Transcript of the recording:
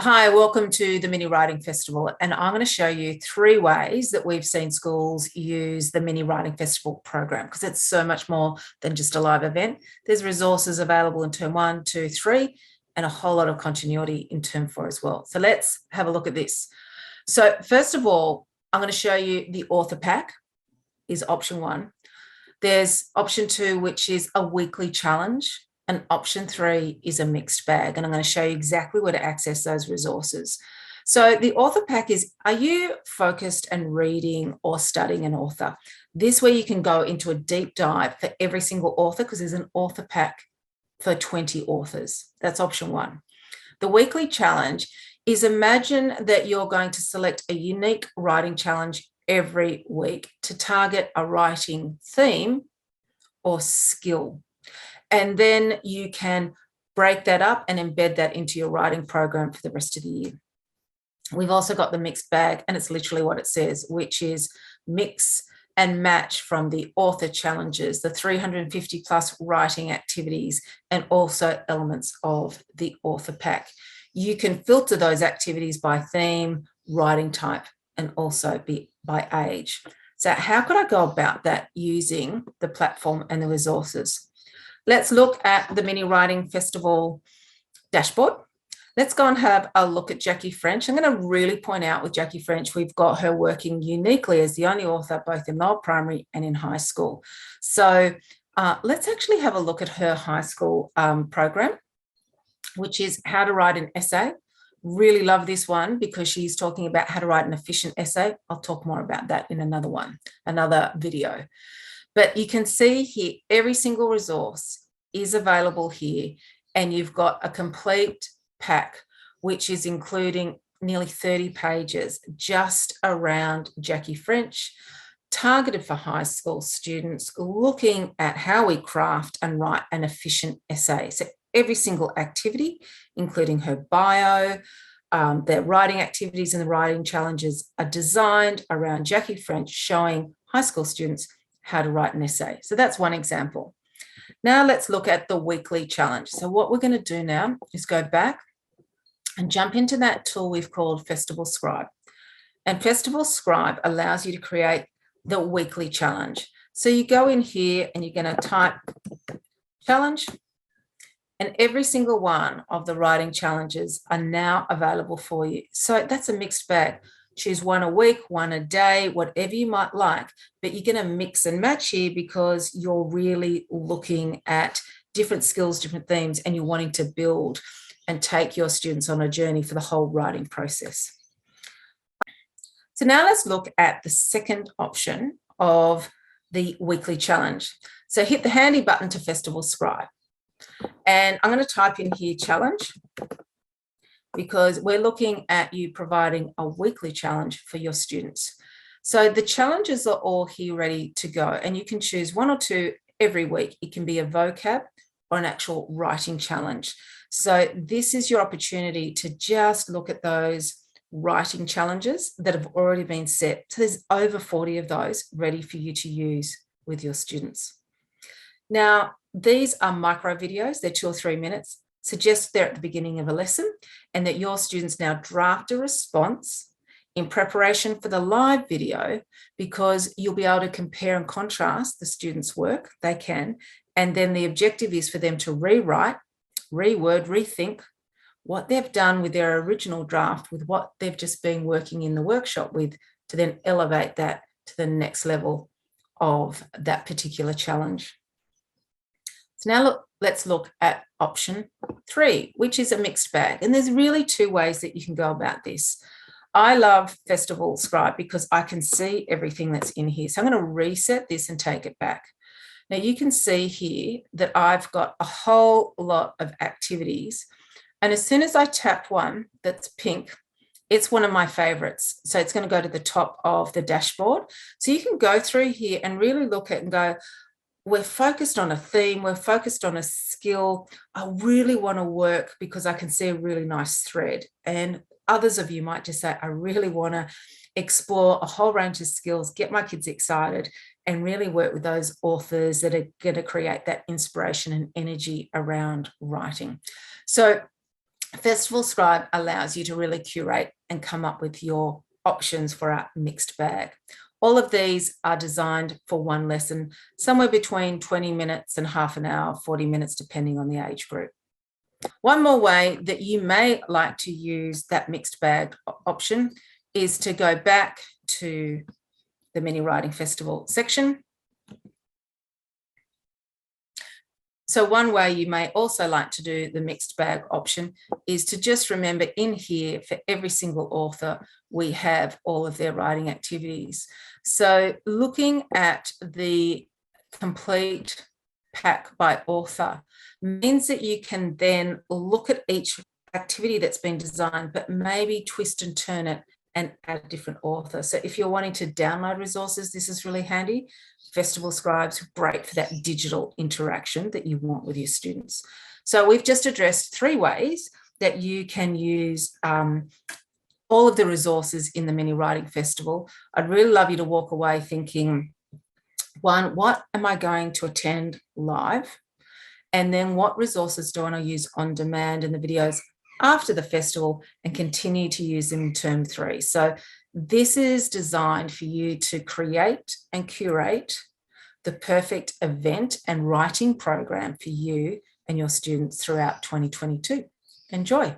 Hi, welcome to the Mini Writing Festival, and I'm going to show you 3 ways that we've seen schools use the Mini Writing Festival program because it's so much more than just a live event. There's resources available in term 1, 2, 3, and a whole lot of continuity in term 4 as well. So let's have a look at this. So first of all, I'm going to show you the author pack is option 1. There's option 2, which is a weekly challenge. And option 3 is a mixed bag. And I'm going to show you exactly where to access those resources. So the author pack is, are you focused and reading or studying an author? This way you can go into a deep dive for every single author because there's an author pack for 20 authors. That's option 1. The weekly challenge is, imagine that you're going to select a unique writing challenge every week to target a writing theme or skill. And then you can break that up and embed that into your writing program for the rest of the year. We've also got the mixed bag, and it's literally what it says, which is mix and match from the author challenges, the 350 plus writing activities, and also elements of the author pack. You can filter those activities by theme, writing type, and also by age. So how could I go about that using the platform and the resources? Let's look at the Mini Writing Festival dashboard. Let's go and have a look at Jackie French. I'm going to really point out with Jackie French, we've got her working uniquely as the only author, both in lower primary and in high school. So let's actually have a look at her high school program, which is how to write an essay. Really love this one because she's talking about how to write an efficient essay. I'll talk more about that in another video. But you can see here, every single resource is available here, and you've got a complete pack, which is including nearly 30 pages just around Jackie French, targeted for high school students, looking at how we craft and write an efficient essay. So every single activity, including her bio, their writing activities and the writing challenges are designed around Jackie French, showing high school students how to write an essay. So that's one example. Now let's look at the weekly challenge. So what we're going to do now is go back and jump into that tool we've called Festival Scribe. And Festival Scribe allows you to create the weekly challenge. So you go in here and you're going to type challenge, and every single one of the writing challenges are now available for you. So that's a mixed bag. Choose one a week, one a day, whatever you might like, but you're going to mix and match here because you're really looking at different skills, different themes, and you're wanting to build and take your students on a journey for the whole writing process. So now let's look at the second option of the weekly challenge. So hit the handy button to Festival Scribe. And I'm going to type in here challenge, because we're looking at you providing a weekly challenge for your students. So the challenges are all here ready to go, and you can choose 1 or 2 every week. It can be a vocab or an actual writing challenge. So this is your opportunity to just look at those writing challenges that have already been set. So there's over 40 of those ready for you to use with your students. Now, these are micro videos. They're 2 or 3 minutes. Suggest they're at the beginning of a lesson, and that your students now draft a response in preparation for the live video, because you'll be able to compare and contrast the students' work. They can. And then the objective is for them to rewrite, reword, rethink what they've done with their original draft with what they've just been working in the workshop with, to then elevate that to the next level of that particular challenge. So now let's look at option 3, which is a mixed bag. And there's really 2 ways that you can go about this. I love Festival Scribe because I can see everything that's in here. So I'm going to reset this and take it back. Now you can see here that I've got a whole lot of activities. And as soon as I tap one that's pink, it's one of my favorites. So it's going to go to the top of the dashboard. So you can go through here and really look at and go, we're focused on a theme, we're focused on a skill. I really want to work because I can see a really nice thread. And others of you might just say, I really want to explore a whole range of skills, get my kids excited, and really work with those authors that are going to create that inspiration and energy around writing. So Festival Scribe allows you to really curate and come up with your options for a mixed bag. All of these are designed for one lesson, somewhere between 20 minutes and half an hour, 40 minutes, depending on the age group. One more way that you may like to use that mixed bag option is to go back to the Mini Writing Festival section. So one way you may also like to do the mixed bag option is to just remember in here for every single author, we have all of their writing activities. So looking at the complete pack by author means that you can then look at each activity that's been designed, but maybe twist and turn it and add a different author. So if you're wanting to download resources, this is really handy. Festival Scribe's great for that digital interaction that you want with your students. So we've just addressed 3 ways that you can use all of the resources in the Mini Writing Festival. I'd really love you to walk away thinking, 1, what am I going to attend live? And then what resources do I want to use on demand in the videos after the festival and continue to use them in term 3. So this is designed for you to create and curate the perfect event and writing program for you and your students throughout 2022. Enjoy.